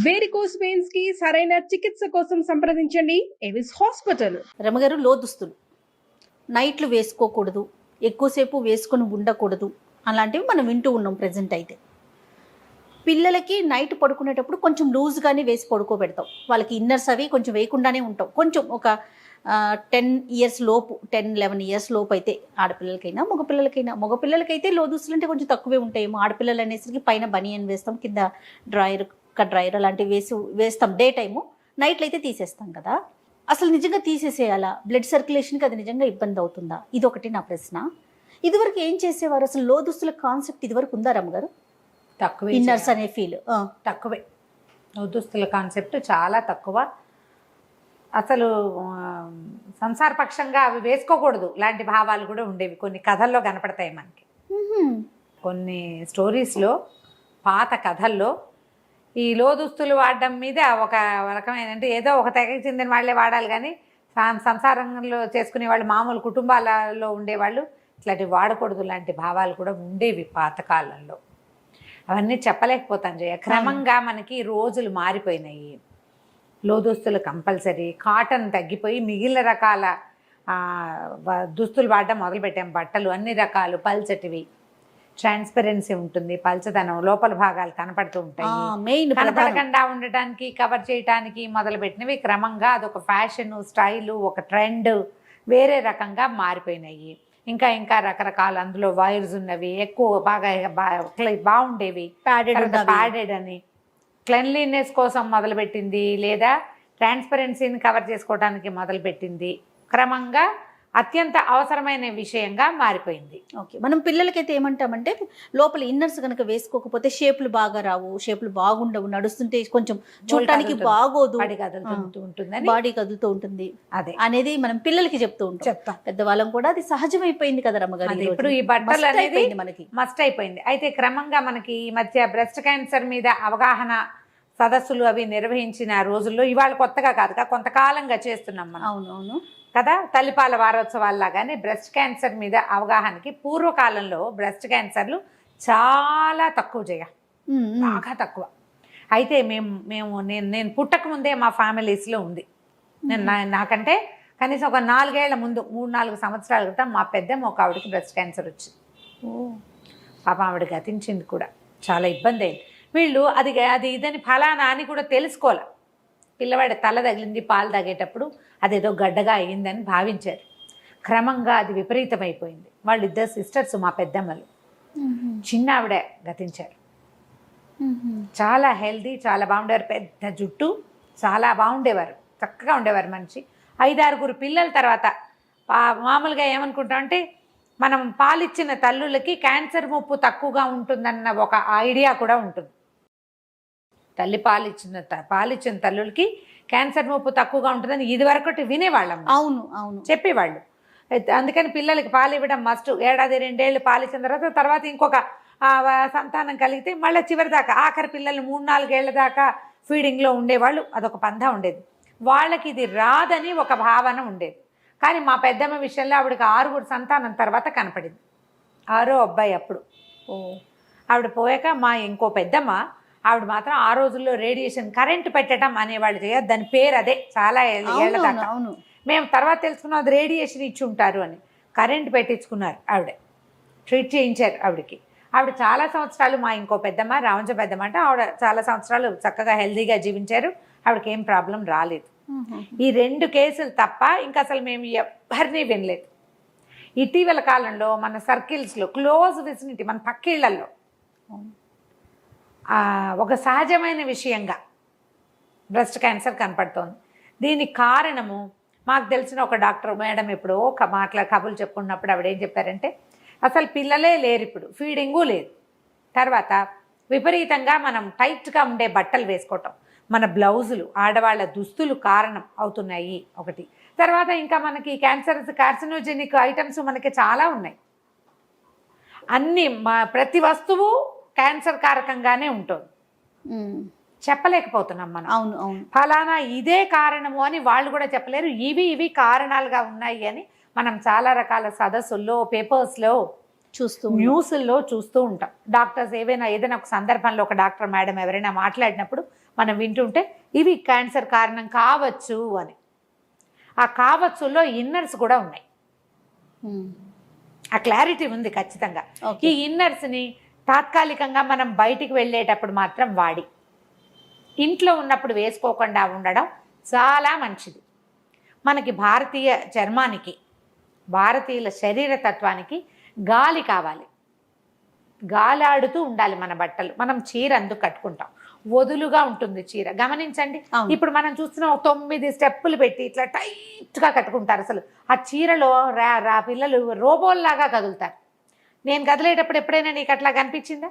Varicose veins కి సరైన చికిత్స కోసం సంప్రదించండి ఎవిస్ హాస్పిటల్. రమగారు, లోదుస్తులు నైట్లు వేసుకోకూడదు, ఎక్కువసేపు వేసుకొని ఉండకూడదు అలాంటివి మనం వింటూ ఉన్నాం ప్రజెంట్. అయితే పిల్లలకి నైట్ పడుకునేటప్పుడు కొంచెం లూజ్గానే వేసి పడుకోబెడతాం. వాళ్ళకి ఇన్నర్స్ అవి కొంచెం వేయకుండానే ఉంటాం. కొంచెం ఒక 10 ఇయర్స్ లోపు, 10-11 ఇయర్స్ లోపు అయితే ఆడపిల్లలకైనా మగపిల్లలకైతే లోదుస్తులు అంటే కొంచెం తక్కువే ఉంటాయేమో. ఆడపిల్లలు అనేసరికి పైన బనియన్ వేస్తాం, కింద డ్రాయర్, డ్రాయర్ అలాంటివి వేస్తాం డే టైము. నైట్లు అయితే తీసేస్తాం కదా. అసలు నిజంగా తీసేసేయాలా? బ్లడ్ సర్క్యులేషన్కి అది నిజంగా ఇబ్బంది అవుతుందా? ఇది ఒకటి నా ప్రశ్న. ఇదివరకు ఏం చేసేవారు? అసలు లోదుస్తుల కాన్సెప్ట్ ఇదివరకు ఉందా రమ్మగారు? తక్కువే. ఇన్నర్స్ అనే ఫీల్ తక్కువే. లోదుస్తుల కాన్సెప్ట్ చాలా తక్కువ. అసలు సంసారపక్షంగా అవి వేసుకోకూడదు లాంటి భావాలు కూడా ఉండేవి. కొన్ని కథల్లో కనపడతాయి మనకి. కొన్ని స్టోరీస్లో, పాత కథల్లో ఈ లోదుస్తులు వాడడం మీద ఒక రకమైన, అంటే ఏదో ఒక తెగకి చెందిన వాళ్ళే వాడాలి కానీ సంసారంలో చేసుకునే వాళ్ళు, మామూలు కుటుంబాలలో ఉండేవాళ్ళు ఇట్లాంటివి వాడకూడదు లాంటి భావాలు కూడా ఉండేవి పాతకాలంలో. అవన్నీ చెప్పలేకపోతాను జయ. క్రమంగా మనకి రోజులు మారిపోయినాయి. లోదుస్తులు కంపల్సరీ, కాటన్ తగ్గిపోయి మిగిలిన రకాల దుస్తులు వాడడం మొదలుపెట్టాం. బట్టలు అన్ని రకాలు పల్చటివి, ట్రాన్స్పరెన్సీ ఉంటుంది, పల్చదనం, లోపల భాగాలు కనపడుతూ ఉంటాయి. కనపడకుండా ఉండటానికి, కవర్ చేయటానికి మొదలుపెట్టినవి క్రమంగా అదొక ఫ్యాషన్, స్టైలు, ఒక ట్రెండ్ వేరే రకంగా మారిపోయినాయి. ఇంకా ఇంకా రకరకాల అందులో వైర్స్ ఉన్నవి, ఎక్కువ బాగా బాగుండేవి. ప్యాడెడ్ అని క్లెన్లీనెస్ కోసం మొదలుపెట్టింది, లేదా ట్రాన్స్పరెన్సీని కవర్ చేసుకోవడానికి మొదలుపెట్టింది. క్రమంగా అత్యంత అవసరమైన విషయంగా మారిపోయింది. ఓకే, మనం పిల్లలకైతే ఏమంటామంటే లోపల ఇన్నర్స్ కనుక వేసుకోకపోతే షేపులు బాగా రావు, షేపులు బాగుండవు, నడుస్తుంటే కొంచెం చూడటానికి బాగోదు, బాడీ కదులుతూ ఉంటుంది అదే అనేది మనం పిల్లలకి చెప్తూ ఉంటాం. పెద్దవాళ్ళం కూడా అది సహజమైపోయింది కదా రమ్మగారు. ఇప్పుడు ఈ బట్టలు అనేది మనకి మస్ట్ అయిపోయింది. అయితే క్రమంగా మనకి ఈ మధ్య బ్రెస్ట్ క్యాన్సర్ మీద అవగాహన సదస్సులు అవి నిర్వహించిన రోజుల్లో, ఇవాళ కొత్తగా కాదు, కొంతకాలంగా చేస్తున్నాం మనం. అవునవును కదా. తల్లిపాల వారోత్సవాల్లాగానే బ్రెస్ట్ క్యాన్సర్ మీద అవగాహనకి, పూర్వకాలంలో బ్రెస్ట్ క్యాన్సర్లు చాలా తక్కువ బాగా తక్కువ. అయితే నేను పుట్టక ముందే మా ఫ్యామిలీస్లో ఉంది. నాకంటే కనీసం ఒక 4 ఏళ్ల ముందు, 3-4 సంవత్సరాల క్రితం మా పెద్దమ్మ ఒక ఆవిడకి బ్రెస్ట్ క్యాన్సర్ వచ్చింది. పాప ఆవిడ గతించింది కూడా. చాలా ఇబ్బంది అయింది. వీళ్ళు అది ఇదని ఫలానా అని కూడా తెలుసుకోవాలి. పిల్లవాడి తల తగిలింది పాలు తాగేటప్పుడు, అదేదో గడ్డగా అయ్యిందని భావించారు. క్రమంగా అది విపరీతమైపోయింది. వాళ్ళిద్దరు సిస్టర్స్, మా పెద్దమ్మలు. చిన్న ఆవిడ గతించారు. చాలా హెల్దీ, చాలా బాగుండేవారు. పెద్ద జుట్టు, చాలా బాగుండేవారు, చక్కగా ఉండేవారు మనిషి. 5-6 పిల్లల తర్వాత మామూలుగా ఏమనుకుంటామంటే, మనం పాలిచ్చిన తల్లులకి క్యాన్సర్ ముప్పు తక్కువగా ఉంటుందన్న ఒక ఐడియా కూడా ఉంటుంది. తల్లి పాలిచ్చిన తల్లులకి క్యాన్సర్ ముప్పు తక్కువగా ఉంటుందని ఇదివరకటి వినేవాళ్ళం. అవును చెప్పేవాళ్ళు. అందుకని పిల్లలకి పాలు ఇవ్వడం మస్ట్. 1-2 ఏళ్ళు పాలిచ్చిన తర్వాత ఇంకొక సంతానం కలిగితే మళ్ళీ చివరి దాకా, ఆఖరి పిల్లలు 3-4 ఏళ్ల దాకా ఫీడింగ్లో ఉండేవాళ్ళు. అదొక పందా ఉండేది. వాళ్ళకి ఇది రాదని ఒక భావన ఉండేది. కానీ మా పెద్దమ్మ విషయంలో ఆవిడకి 6 సంతానం తర్వాత కనపడింది. 6వ అబ్బాయి అప్పుడు. ఆవిడ పోయాక మా ఇంకో పెద్దమ్మ, ఆవిడ మాత్రం ఆ రోజుల్లో రేడియేషన్ కరెంటు పెట్టడం అనేవాళ్ళు చేయదు. దాని పేరు అదే, చాలా ఏళ్ళ దాకా. మేము తర్వాత తెలుసుకున్నాం అది రేడియేషన్ ఇచ్చి ఉంటారు అని. కరెంటు పెట్టించుకున్నారు ఆవిడ, ట్రీట్ చేయించారు ఆవిడకి. ఆవిడ చాలా సంవత్సరాలు, మా ఇంకో పెద్దమ్మ, రావంజ పెద్దమ్మ అంటే, ఆవిడ చాలా సంవత్సరాలు చక్కగా హెల్దీగా జీవించారు. ఆవిడకి ఏం ప్రాబ్లం రాలేదు. ఈ 2 కేసులు తప్ప ఇంకా అసలు మేము ఎవరిని వినలేదు. ఇటీవల కాలంలో మన సర్కిల్స్లో, క్లోజ్ విసినిటీ, మన పక్కిళ్లలో ఒక సహజమైన విషయంగా బ్రెస్ట్ క్యాన్సర్ కనపడుతోంది. దీనికి కారణము మాకు తెలిసిన ఒక డాక్టర్ మేడం ఎప్పుడో కబుర్లు చెప్పుకున్నప్పుడు ఆవిడ ఏం చెప్పారంటే, అసలు పిల్లలే లేరు ఇప్పుడు, ఫీడింగు లేదు. తర్వాత విపరీతంగా మనం టైట్గా ఉండే బట్టలు వేసుకోవటం, మన బ్లౌజులు, ఆడవాళ్ళ దుస్తులు కారణం అవుతున్నాయి ఒకటి. తర్వాత ఇంకా మనకి కార్సినోజెనిక్ ఐటమ్స్ మనకి చాలా ఉన్నాయి. అన్నీ ప్రతి వస్తువు క్యాన్సర్ కారకంగానే ఉంటుంది. చెప్పలేకపోతున్నాం మనం. అవును ఫలానా ఇదే కారణము అని వాళ్ళు కూడా చెప్పలేరు. ఇవి కారణాలుగా ఉన్నాయి అని మనం చాలా రకాల సదస్సుల్లో, పేపర్స్లో న్యూస్ల్లో చూస్తూ ఉంటాం. డాక్టర్స్ ఏదైనా ఒక సందర్భంలో ఒక డాక్టర్ మేడం ఎవరైనా మాట్లాడినప్పుడు మనం వింటుంటే ఇవి క్యాన్సర్ కారణం కావచ్చు అని. ఆ కావచ్చులో ఇన్నర్స్ కూడా ఉన్నాయి. ఆ క్లారిటీ ఉంది ఖచ్చితంగా. ఈ ఇన్నర్స్ని తాత్కాలికంగా మనం బయటికి వెళ్ళేటప్పుడు మాత్రం వాడి ఇంట్లో ఉన్నప్పుడు వేసుకోకుండా ఉండడం చాలా మంచిది. మనకి భారతీయ చర్మానికి, భారతీయుల శరీర తత్వానికి గాలి కావాలి. గాలాడుతూ ఉండాలి మన బట్టలు. మనం చీర అందుకు కట్టుకుంటాం, వదులుగా ఉంటుంది చీర. గమనించండి, ఇప్పుడు మనం చూస్తున్నాం 9 స్టెప్పులు పెట్టి ఇట్లా టైట్గా కట్టుకుంటారు. అసలు ఆ చీరలో పిల్లలు రోబోల్లాగా కదులుతారు. నేను కదిలేటప్పుడు ఎప్పుడైనా నీకు అట్లా కనిపించిందా?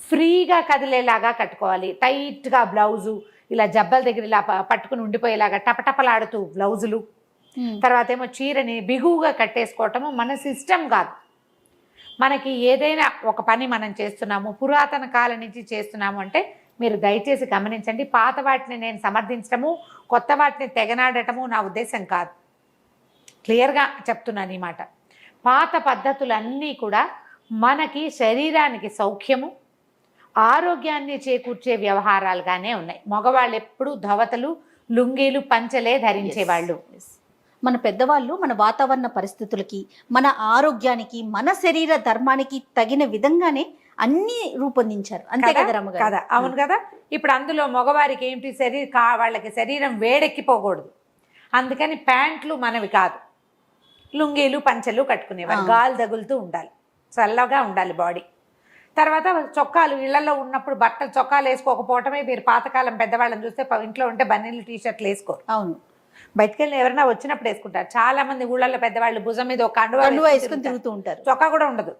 ఫ్రీగా కదిలేలాగా కట్టుకోవాలి. టైట్గా బ్లౌజు ఇలా జబ్బల దగ్గర ఇలా పట్టుకుని ఉండిపోయేలాగా టపటపలాడుతూ బ్లౌజులు. తర్వాత ఏమో చీరని బిగువుగా కట్టేసుకోవటము మన సిస్టమ్ కాదు. మనకి ఏదైనా ఒక పని మనం చేస్తున్నాము, పురాతన కాలం నుంచి చేస్తున్నాము అంటే మీరు దయచేసి గమనించండి. పాత వాటిని నేను సమర్థించడము, కొత్త వాటిని తెగనాడటము నా ఉద్దేశం కాదు. క్లియర్గా చెప్తున్నాను ఈ మాట. పాత పద్ధతులన్నీ కూడా మనకి శరీరానికి సౌఖ్యము, ఆరోగ్యాన్ని చేకూర్చే వ్యవహారాలుగానే ఉన్నాయి. మగవాళ్ళు ఎప్పుడూ ధవతలు, లుంగీలు, పంచలే ధరించేవాళ్ళు. మన పెద్దవాళ్ళు మన వాతావరణ పరిస్థితులకి, మన ఆరోగ్యానికి, మన శరీర ధర్మానికి తగిన విధంగానే అన్ని రూపొందించారు. అంతే కదా రమ్మగారు? కదా, అవును కదా. ఇప్పుడు అందులో మగవారికి ఏంటి, వాళ్ళకి శరీరం వేడెక్కిపోకూడదు. అందుకని ప్యాంట్లు మనవి కాదు, లుంగీలు పంచలు కట్టుకునేవారు. గాలి తగులుతూ ఉండాలి, చల్లగా ఉండాలి బాడీ. తర్వాత చొక్కాలు, ఇళ్లలో ఉన్నప్పుడు బట్టలు చొక్కాలు వేసుకోకపోవటమే. మీరు పాతకాలం పెద్దవాళ్ళని చూస్తే ఇంట్లో ఉంటే బన్నీలు టీషర్ట్లు వేసుకోరు. అవును, బయటకు వెళ్ళి ఎవరైనా వచ్చినప్పుడు వేసుకుంటారు. చాలా మంది ఊళ్ళల్లో పెద్దవాళ్ళు భుజం మీద ఒక కండువా వేసుకుని తిరుగుతూ ఉంటారు. చొక్కా కూడా ఉండదు.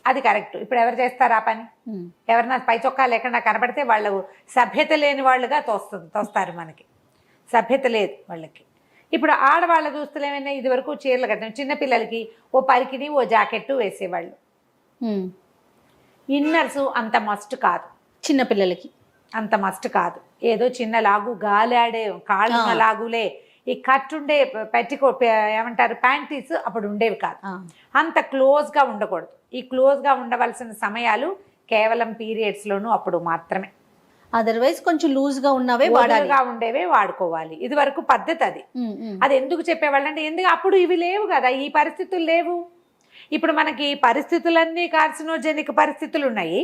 అది కరెక్ట్. ఇప్పుడు ఎవరు చేస్తారు ఆ పని? ఎవరన్నా పై చొక్కా లేకుండా కనబడితే వాళ్ళు సభ్యత లేని వాళ్ళుగా తోస్తారు. మనకి సభ్యత లేదు వాళ్ళకి. ఇప్పుడు ఆడవాళ్ళ దుస్తులు ఏమైనా ఇది వరకు చీరలు కట్టాం. చిన్నపిల్లలకి ఓ పరికిని, ఓ జాకెట్టు వేసేవాళ్ళు. ఇన్నర్సు అంత మస్ట్ కాదు, చిన్నపిల్లలకి అంత మస్ట్ కాదు. ఏదో చిన్న లాగు, గాలాడే కాళ్ళ లాగులే. ఈ కట్టుండే ఏమంటారు ప్యాంటీస్ అప్పుడు ఉండేవి కాదు. అంత క్లోజ్గా ఉండకూడదు. ఈ క్లోజ్గా ఉండవలసిన సమయాలు కేవలం పీరియడ్స్లోనూ అప్పుడు మాత్రమే. అదర్వైజ్ కొంచెం లూజ్గా ఉన్నవే ఉండేవే వాడుకోవాలి. ఇది వరకు పద్ధతి అది. అది ఎందుకు చెప్పేవాళ్ళు అంటే, ఎందుకు అప్పుడు ఇవి లేవు కదా, ఈ పరిస్థితులు లేవు. ఇప్పుడు మనకి పరిస్థితులన్నీ కార్సినోజెనిక్ పరిస్థితులు ఉన్నాయి.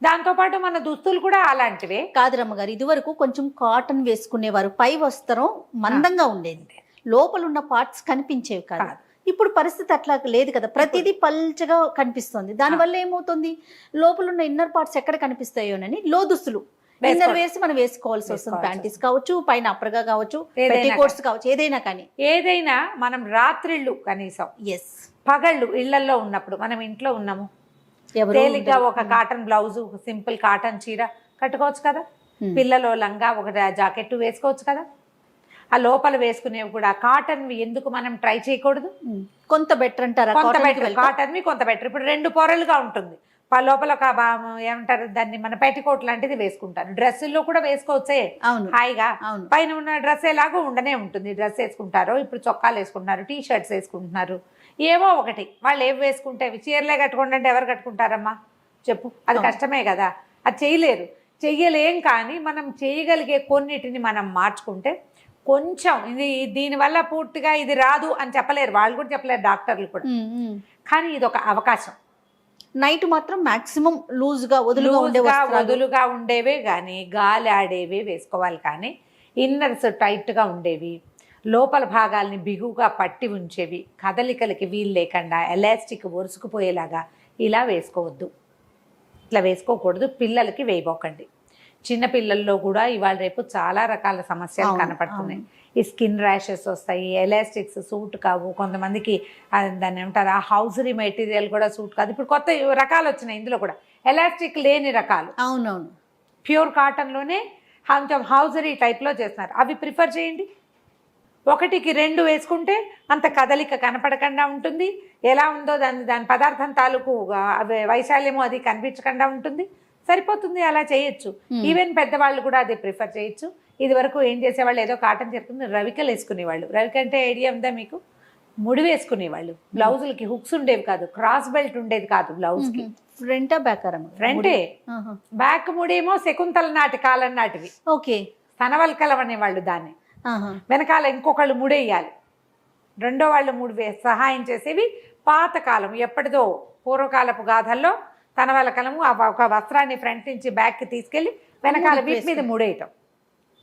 దాంతోపాటు మన దుస్తులు కూడా అలాంటివే. కాదు రమ్మగారు, ఇది వరకు కొంచెం కాటన్ వేసుకునేవారు, పై వస్త్రం మందంగా ఉండేది, లోపల ఉన్న పార్ట్స్ కనిపించేవి కాదు. ఇప్పుడు పరిస్థితి అట్లా లేదు కదా, ప్రతిదీ పల్చగా కనిపిస్తుంది. దానివల్ల ఏమవుతుంది, లోపల ఉన్న ఇన్నర్ పార్ట్స్ ఎక్కడ కనిపిస్తాయోనని లో దుస్తులు ఇన్నర్ వేసి మనం వేసుకోవాల్సి వస్తుంది. ప్యాంటీస్ కావచ్చు, పైన అప్పరగా కావచ్చు, పెట్టికోట్స్ కావచ్చు, ఏదైనా కానీ. ఏదైనా మనం రాత్రిళ్ళు కనీసం, పగళ్ళు ఇళ్లలో ఉన్నప్పుడు, మనం ఇంట్లో ఉన్నాము, తేలిగ్గా ఒక కాటన్ బ్లౌజు, సింపుల్ కాటన్ చీర కట్టుకోవచ్చు కదా. పిల్లలో లంగా, ఒక జాకెట్ వేసుకోవచ్చు కదా. ఆ లోపల వేసుకునేవి కూడా కాటన్. ఎందుకు మనం ట్రై చేయకూడదు? కొంత బెటర్ అంటారా? కొంత బెటర్, కాటన్వి కొంత బెటర్. ఇప్పుడు 2 పొరలుగా ఉంటుంది. లోపల ఒక ఏమంటారు దాన్ని, మన పెట్టికోట్ లాంటిది వేసుకుంటారు. డ్రెస్సుల్లో కూడా వేసుకోవచ్చే హాయిగా. పైన ఉన్న డ్రెస్ ఎలాగో ఉండనే ఉంటుంది. డ్రెస్ వేసుకుంటారు, ఇప్పుడు చొక్కాలు వేసుకుంటున్నారు, టీ షర్ట్స్ వేసుకుంటున్నారు, ఏవో ఒకటి. వాళ్ళు ఏవి వేసుకుంటే చీరలే కట్టుకోండి అంటే ఎవరు కట్టుకుంటారమ్మా చెప్పు? అది కష్టమే కదా, అది చేయలేరు, చెయ్యలేం. కానీ మనం చేయగలిగే కొన్నిటిని మనం మార్చుకుంటే కొంచెం, ఇది దీనివల్ల పూర్తిగా ఇది రాదు అని చెప్పలేరు, వాళ్ళు కూడా చెప్పలేరు, డాక్టర్లు కూడా. కానీ ఇది ఒక అవకాశం. నైట్ మాత్రం మాక్సిమం లూజ్గా వదులుగా ఉండేవే కానీ, గాలి ఆడేవి వేసుకోవాలి. కానీ ఇన్నర్స్ టైట్గా ఉండేవి, లోపల భాగాల్ని బిగువుగా పట్టి ఉంచేవి, కదలికలకి వీలు లేకుండా ఎలాస్టిక్ ఒరుసుకుపోయేలాగా ఇలా వేసుకోవద్దు. ఇట్లా వేసుకోకూడదు. పిల్లలకి వేయబోకండి. చిన్నపిల్లల్లో కూడా ఇవాళ రేపు చాలా రకాల సమస్యలు కనపడుతున్నాయి. ఈ స్కిన్ ర్యాషెస్ వస్తాయి, ఎలాస్టిక్స్ సూట్ కావు, కొంతమందికి దాన్ని ఏమంటారు ఆ హౌజరీ మెటీరియల్ కూడా సూట్ కాదు. ఇప్పుడు కొత్త రకాలు వచ్చినాయి, ఇందులో కూడా ఎలాస్టిక్ లేని రకాలు. అవునవును, ప్యూర్ కాటన్లోనే కొంచెం హౌజరీ టైప్లో చేస్తున్నారు. అవి ప్రిఫర్ చేయండి. 1కి 2 వేసుకుంటే అంత కదలిక కనపడకుండా ఉంటుంది. ఎలా ఉందో దాని పదార్థం తాలూకు వైశాల్యము అది కనిపించకుండా ఉంటుంది. సరిపోతుంది, అలా చేయొచ్చు. ఈవెన్ పెద్దవాళ్ళు కూడా అది ప్రిఫర్ చేయొచ్చు. ఇది వరకు ఏం చేసేవాళ్ళు, ఏదో కాటన్ చెప్పుకుని రవికలు వేసుకునేవాళ్ళు. రవిక అంటే ఐడియా ఉందా మీకు? ముడి వేసుకునేవాళ్ళు. బ్లౌజులకి హుక్స్ ఉండేవి కాదు, క్రాస్ బెల్ట్ ఉండేది కాదు బ్లౌజ్కి. ఫ్రంటా బ్యాక్ ఫ్రంటే. బ్యాక్ ముడేమో శకుంతల నాటి కాలం నాటివి. ఓకే. స్తనవల్కలం అనేవాళ్ళు దాన్ని. వెనకాల ఇంకొకళ్ళు ముడేయాలి, రెండో వాళ్ళు సహాయం చేసేవి. పాతకాలం ఎప్పటిదో పూర్వకాలపు గాథల్లో తనవలకలము ఒక వస్త్రాన్ని ఫ్రంట్ నుంచి బ్యాక్కి తీసుకెళ్ళి వెనకాల వీటి మీద ముడేయటం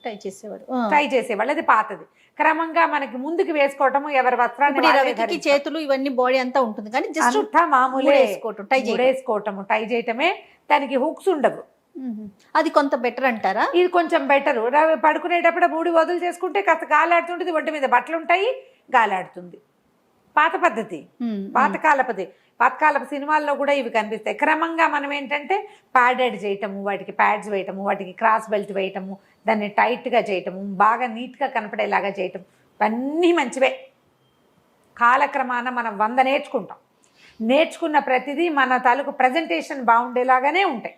ట్రై చేసేవాళ్ళు. అది పాతది. క్రమంగా మనకి ముందుకు వేసుకోవటము, ఎవరి వస్త్రాన్ని చేతులు ఇవన్నీ బాడీ అంతా ఉంటుంది కానీ జస్ట్ మామూలు వేసుకోవటము, టై చేయటమే. దానికి హుక్స్ ఉండవు. అది కొంత బెటర్ అంటారా? ఇది కొంచెం బెటర్. పడుకునేటప్పుడు మూడు వదులు చేసుకుంటే కాస్త గాలాడుతుంటుంది, ఒంటి మీద బట్టలు ఉంటాయి, గాలాడుతుంది. పాత పద్ధతి, పాతకాలపు సినిమాల్లో కూడా ఇవి కనిపిస్తాయి. క్రమంగా మనం ఏంటంటే ప్యాడెడ్ చేయటము, వాటికి ప్యాడ్స్ వేయటము, వాటికి క్రాస్ బెల్ట్ వేయటము, దాన్ని టైట్గా చేయటము, బాగా నీట్గా కనపడేలాగా చేయటం, ఇవన్నీ మంచివే. కాలక్రమాన మనం 100 నేర్చుకుంటాం. నేర్చుకున్న ప్రతిదీ మన తాలూకు ప్రజెంటేషన్ బాగుండేలాగానే ఉంటాయి.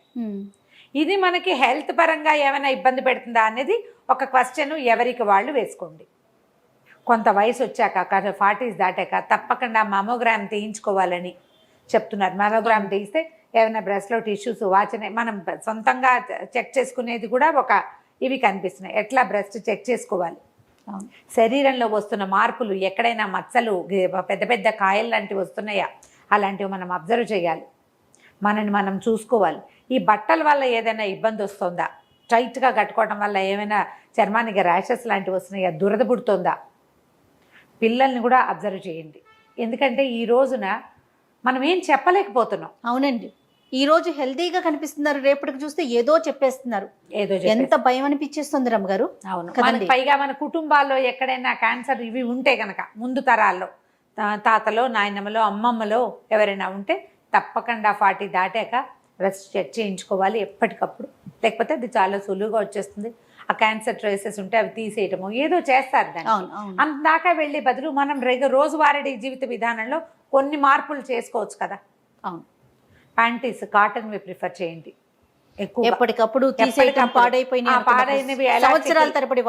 ఇది మనకి హెల్త్ పరంగా ఏమైనా ఇబ్బంది పెడుతుందా అనేది ఒక క్వశ్చన్ ఎవరికి వాళ్ళు వేసుకోండి. కొంత వయసు వచ్చాక 40s దాటాక తప్పకుండా మామోగ్రామ్ తీయించుకోవాలని చెప్తున్నారు. మామోగ్రామ్ తీయిస్తే ఏమైనా బ్రెస్ట్లో టిష్యూస్ వాచనే మనం సొంతంగా చెక్ చేసుకునేది కూడా ఇవి కనిపిస్తున్నాయి. ఎట్లా బ్రెస్ట్ చెక్ చేసుకోవాలి, శరీరంలో వస్తున్న మార్పులు, ఎక్కడైనా మచ్చలు, పెద్ద పెద్ద కాయలు లాంటివి వస్తున్నాయా, అలాంటివి మనం అబ్జర్వ్ చేయాలి. మనని మనం చూసుకోవాలి. ఈ బట్టల వల్ల ఏదైనా ఇబ్బంది వస్తుందా, టైట్గా కట్టుకోవడం వల్ల ఏమైనా చర్మానికి ర్యాషెస్ లాంటివి వస్తున్నాయా, దురద పుడుతుందా, పిల్లల్ని కూడా అబ్జర్వ్ చేయండి. ఎందుకంటే ఈ రోజున మనం ఏం చెప్పలేకపోతున్నాం. అవునండి, ఈ రోజు హెల్తీగా కనిపిస్తున్నారు, రేపటికి చూస్తే ఏదో చెప్పేస్తున్నారు. ఎంత భయం అనిపించేస్తుంది రమ్మగారు. అవును, పైగా మన కుటుంబాల్లో ఎక్కడైనా క్యాన్సర్ ఇవి ఉంటే కనుక ముందు తరాల్లో తాతలో, నాయనమ్మలో, అమ్మమ్మలో ఎవరైనా ఉంటే తప్పకుండా 40 దాటాక బ్రెస్ట్ చెక్ చేయించుకోవాలి ఎప్పటికప్పుడు. లేకపోతే అది చాలా సులువుగా వచ్చేస్తుంది. ఆ క్యాన్సర్ ట్రేసెస్ ఉంటే అవి తీసేయటము ఏదో చేస్తారు. దాన్ని అంతదాకా వెళ్ళే బదులు మనం రోజువారీ జీవిత విధానంలో కొన్ని మార్పులు చేసుకోవచ్చు కదా. అవును, ప్యాంటీస్ కాటన్వి ప్రిఫర్ చేయండి. ఎప్పటికప్పుడు పాడైనవి సంవత్సరాల తరబడి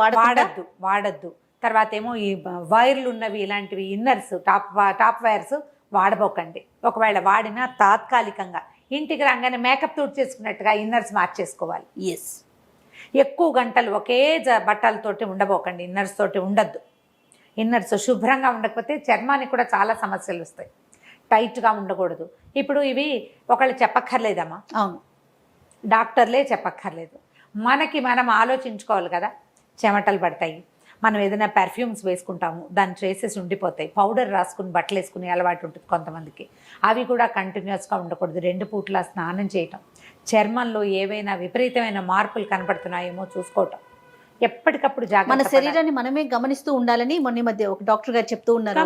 వాడద్దు. తర్వాత ఏమో ఈ వైర్లు ఉన్నవి, ఇలాంటివి ఇన్నర్స్, టాప్ వైర్స్ వాడబోకండి. ఒకవేళ వాడినా తాత్కాలికంగా ఇంటికి రాగానే మేకప్ తోటి చేసుకున్నట్టుగా ఇన్నర్స్ మార్చేసుకోవాలి. ఎక్కువ గంటలు ఒకే బట్టలతోటి ఉండబోకండి, ఇన్నర్స్ తోటి ఉండద్దు. ఇన్నర్స్ శుభ్రంగా ఉండకపోతే చర్మానికి కూడా చాలా సమస్యలు వస్తాయి. టైట్గా ఉండకూడదు. ఇప్పుడు ఇవి ఒకళ్ళు చెప్పక్కర్లేదమ్మా, అవును, డాక్టర్లే చెప్పక్కర్లేదు. మనకి మనం ఆలోచించుకోవాలి కదా. చెమటలు పడతాయి, మనం ఏదైనా పెర్ఫ్యూమ్స్ వేసుకుంటాము, దాని ట్రేసెస్ ఉండిపోతాయి. పౌడర్ రాసుకుని బట్టలు వేసుకునే అలవాటు ఉంటుంది కొంతమందికి. అవి కూడా కంటిన్యూస్గా ఉండకూడదు. 2 పూట్ల స్నానం చేయటం, చర్మంలో ఏవైనా విపరీతమైన మార్పులు కనపడుతున్నాయేమో చూసుకోవటం, ఎప్పటికప్పుడు జాగ్రత్త. మన శరీరాన్ని మనమే గమనిస్తూ ఉండాలని మొన్న మధ్య ఒక డాక్టర్ గారు చెప్తూ ఉన్నారు.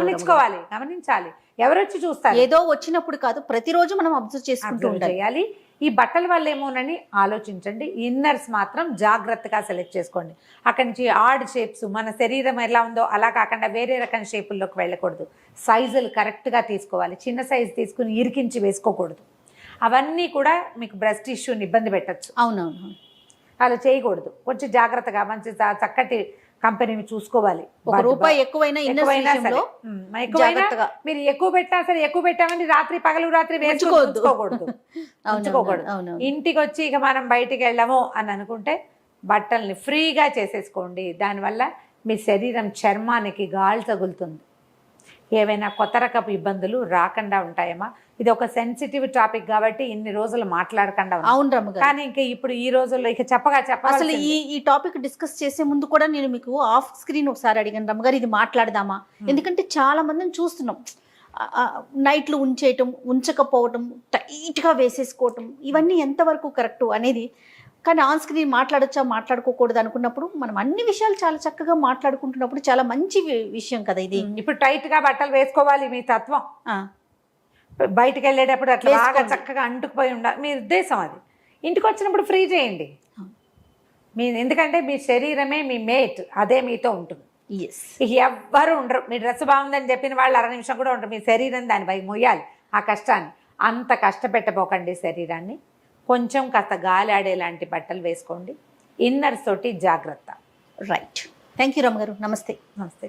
గమనించాలి. ఎవరొచ్చి చూస్తారు, ఏదో వచ్చినప్పుడు కాదు, ప్రతిరోజు మనం అబ్జర్వ్ చేసుకుంటూ ఉండాలి. ఈ బట్టల వల్ల ఏమోనని ఆలోచించండి. ఇన్నర్స్ మాత్రం జాగ్రత్తగా సెలెక్ట్ చేసుకోండి. అక్కడి నుంచి ఆడ్ షేప్స్, మన శరీరం ఎలా ఉందో అలా కాకుండా వేరే రకం షేపుల్లోకి వెళ్ళకూడదు. సైజులు కరెక్ట్గా తీసుకోవాలి. చిన్న సైజు తీసుకుని ఇరికించి వేసుకోకూడదు. అవన్నీ కూడా మీకు బ్రెస్ట్ ఇష్యూని ఇబ్బంది పెట్టచ్చు. అవునవును, అలా చేయకూడదు. కొంచెం జాగ్రత్తగా మంచి చక్కటి కంపెనీని చూసుకోవాలి. ₹1 ఎక్కువైనా మీరు ఎక్కువ పెట్టినా సరే, ఎక్కువ పెట్టామని పగలు రాత్రి వేసుకోకూడదు. ఇంటికి వచ్చి ఇక మనం బయటికి వెళ్ళాము అని అనుకుంటే బట్టల్ని ఫ్రీగా చేసేసుకోండి. దానివల్ల మీ శరీరం చర్మానికి గాలి తగులుతుంది. ఏవైనా కొత్త రకపు ఇబ్బందులు రాకుండా ఉంటాయమ్మా. ఇది ఒక సెన్సిటివ్ టాపిక్ కాబట్టి ఇన్ని రోజులు మాట్లాడకుండా. అవును రమ్మ గారు, కానీ ఇంకా ఇప్పుడు ఈ రోజుల్లో ఇక చెప్పగా అసలు ఈ టాపిక్ డిస్కస్ చేసే ముందు కూడా నేను మీకు ఆఫ్ స్క్రీన్ ఒకసారి అడిగాను రమ్మ గారు, ఇది మాట్లాడదామా? ఎందుకంటే చాలా మందిని చూస్తున్నాం, నైట్లు ఉంచకపోవటం, టైట్గా వేసేసుకోవటం, ఇవన్నీ ఎంతవరకు కరెక్ట్ అనేది. కానీ ఆన్ స్క్రీన్ మాట్లాడొచ్చా మాట్లాడుకోకూడదు అనుకున్నప్పుడు మనం అన్ని విషయాలు చాలా చక్కగా మాట్లాడుకుంటున్నప్పుడు చాలా మంచి విషయం కదా ఇది. ఇప్పుడు టైట్గా బట్టలు వేసుకోవాలి మీ తత్వం. బయటకు వెళ్ళేటప్పుడు అట్లా బాగా చక్కగా అంటుకుపోయి ఉండాలి మీ ఉద్దేశం. అది ఇంటికి వచ్చినప్పుడు ఫ్రీ చేయండి. ఎందుకంటే మీ శరీరమే మీ మేట్, అదే మీతో ఉంటుంది. ఎవ్వరు ఉండరు. మీ డ్రెస్ బాగుందని చెప్పిన వాళ్ళు 1/2 నిమిషం కూడా ఉండరు. మీ శరీరం దానిపై మొయ్యాలి ఆ కష్టాన్ని. అంత కష్టపెట్టబోకండి శరీరాన్ని. కొంచెం కాస్త గాలి ఆడేలాంటి బట్టలు వేసుకోండి. ఇన్నర్స్ తోటి జాగ్రత్త. రైట్. థ్యాంక్ యూ రమ్మ గారు. నమస్తే. నమస్తే.